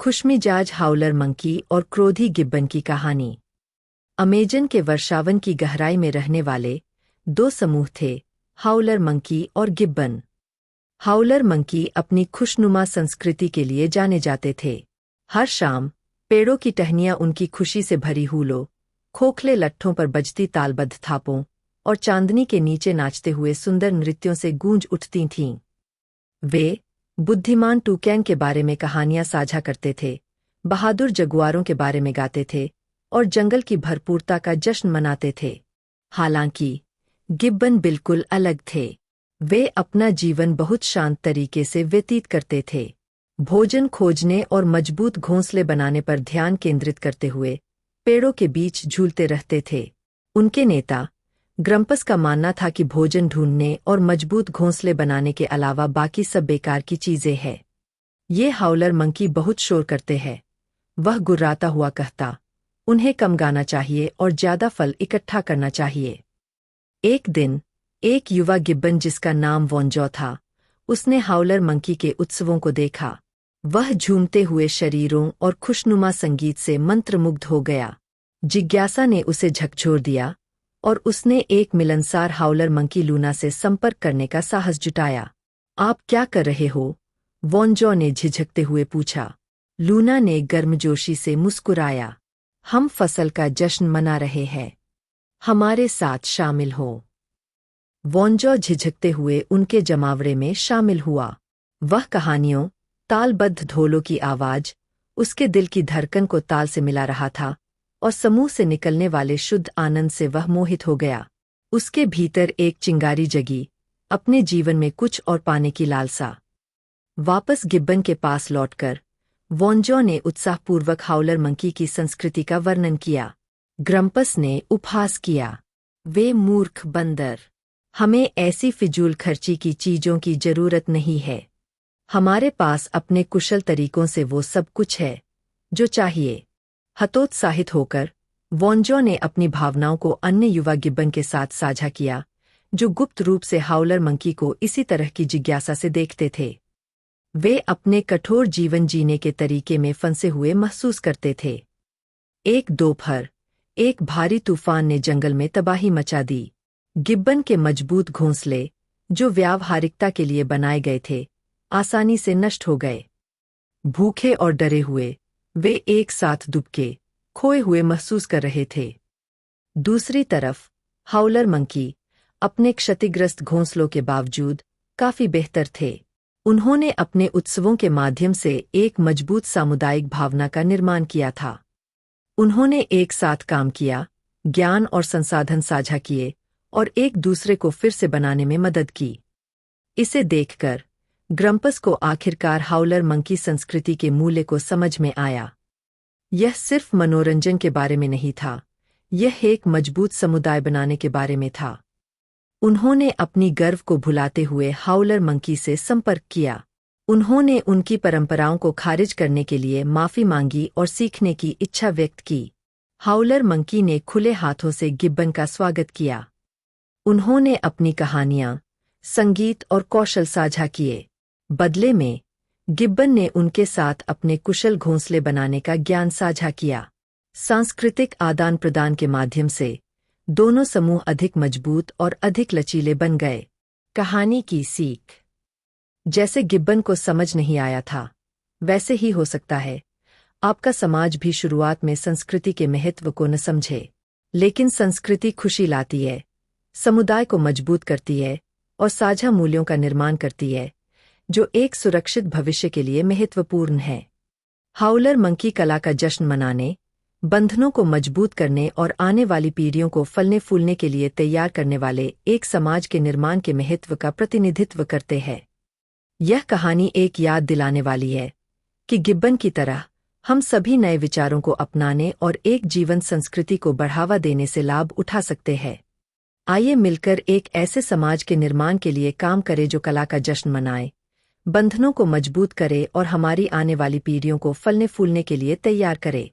खुशमिजाज howler monkey और क्रोधी Gibbon की कहानी। अमेजन के वर्षावन की गहराई में रहने वाले दो समूह थे, हाउलर मंकी और गिब्बन। हाउलर मंकी अपनी खुशनुमा संस्कृति के लिए जाने जाते थे। हर शाम पेड़ों की टहनियां उनकी खुशी से भरी हूलों, खोखले लट्ठों पर बजती तालबद्ध थापों और चांदनी के नीचे नाचते हुए सुंदर नृत्यों से गूंज उठती थीं। वे बुद्धिमान टूकैन के बारे में कहानियां साझा करते थे, बहादुर जगुआरों के बारे में गाते थे और जंगल की भरपूरता का जश्न मनाते थे। हालांकि गिब्बन बिल्कुल अलग थे। वे अपना जीवन बहुत शांत तरीके से व्यतीत करते थे, भोजन खोजने और मजबूत घोंसले बनाने पर ध्यान केंद्रित करते हुए पेड़ों के बीच झूलते रहते थे। उनके नेता ग्रम्पस का मानना था कि भोजन ढूंढने और मजबूत घोंसले बनाने के अलावा बाकी सब बेकार की चीजें हैं। ये हाउलर मंकी बहुत शोर करते हैं, वह गुर्राता हुआ कहता। उन्हें कम गाना चाहिए और ज्यादा फल इकट्ठा करना चाहिए। एक दिन एक युवा गिब्बन जिसका नाम वॉन्जो था, उसने हाउलर मंकी के उत्सवों को देखा। वह झूमते हुए शरीरों और खुशनुमा संगीत से मंत्रमुग्ध हो गया। जिज्ञासा ने उसे झकझोर दिया और उसने एक मिलनसार हाउलर मंकी लूना से संपर्क करने का साहस जुटाया। आप क्या कर रहे हो? वॉन्जो ने झिझकते हुए पूछा। लूना ने गर्मजोशी से मुस्कुराया। हम फसल का जश्न मना रहे हैं, हमारे साथ शामिल हो। वॉन्जो झिझकते हुए उनके जमावड़े में शामिल हुआ। वह कहानियों, तालबद्ध ढोलों की आवाज उसके दिल की धड़कन को ताल से मिला रहा था और समूह से निकलने वाले शुद्ध आनंद से वह मोहित हो गया। उसके भीतर एक चिंगारी जगी, अपने जीवन में कुछ और पाने की लालसा। वापस गिब्बन के पास लौटकर वॉन्जो ने उत्साहपूर्वक हाउलर मंकी की संस्कृति का वर्णन किया। ग्रम्पस ने उपहास किया। वे मूर्ख बंदर, हमें ऐसी फिजूल खर्ची की चीजों की जरूरत नहीं है। हमारे पास अपने कुशल तरीकों से वो सब कुछ है जो चाहिए। हतोत्साहित होकर वॉन्जो ने अपनी भावनाओं को अन्य युवा गिब्बन के साथ साझा किया, जो गुप्त रूप से हाउलर मंकी को इसी तरह की जिज्ञासा से देखते थे। वे अपने कठोर जीवन जीने के तरीके में फंसे हुए महसूस करते थे। एक दोपहर एक भारी तूफान ने जंगल में तबाही मचा दी। गिब्बन के मजबूत घोंसले, जो व्यावहारिकता के लिए बनाए गए थे, आसानी से नष्ट हो गए। भूखे और डरे हुए वे एक साथ दुबके खोए हुए महसूस कर रहे थे। दूसरी तरफ हाउलर मंकी अपने क्षतिग्रस्त घोंसलों के बावजूद काफी बेहतर थे। उन्होंने अपने उत्सवों के माध्यम से एक मजबूत सामुदायिक भावना का निर्माण किया था। उन्होंने एक साथ काम किया, ज्ञान और संसाधन साझा किए और एक दूसरे को फिर से बनाने में मदद की। इसे देखकर ग्रम्पस को आखिरकार हाउलर मंकी संस्कृति के मूल्य को समझ में आया। यह सिर्फ मनोरंजन के बारे में नहीं था, यह एक मजबूत समुदाय बनाने के बारे में था। उन्होंने अपनी गर्व को भुलाते हुए हाउलर मंकी से संपर्क किया। उन्होंने उनकी परंपराओं को खारिज करने के लिए माफी मांगी और सीखने की इच्छा व्यक्त की। हाउलर मंकी ने खुले हाथों से गिब्बन का स्वागत किया। उन्होंने अपनी कहानियां, संगीत और कौशल साझा किए। बदले में गिब्बन ने उनके साथ अपने कुशल घोंसले बनाने का ज्ञान साझा किया। सांस्कृतिक आदान प्रदान के माध्यम से दोनों समूह अधिक मजबूत और अधिक लचीले बन गए। कहानी की सीख। जैसे गिब्बन को समझ नहीं आया था, वैसे ही हो सकता है आपका समाज भी शुरुआत में संस्कृति के महत्व को न समझे। लेकिन संस्कृति खुशी लाती है, समुदाय को मजबूत करती है और साझा मूल्यों का निर्माण करती है, जो एक सुरक्षित भविष्य के लिए महत्वपूर्ण है। हाउलर मंकी कला का जश्न मनाने, बंधनों को मजबूत करने और आने वाली पीढ़ियों को फलने फूलने के लिए तैयार करने वाले एक समाज के निर्माण के महत्व का प्रतिनिधित्व करते हैं। यह कहानी एक याद दिलाने वाली है कि गिब्बन की तरह हम सभी नए विचारों को अपनाने और एक जीवन संस्कृति को बढ़ावा देने से लाभ उठा सकते हैं। आइए मिलकर एक ऐसे समाज के निर्माण के लिए काम करें जो कला का जश्न मनाए, बंधनों को मजबूत करे और हमारी आने वाली पीढ़ियों को फलने फूलने के लिए तैयार करे।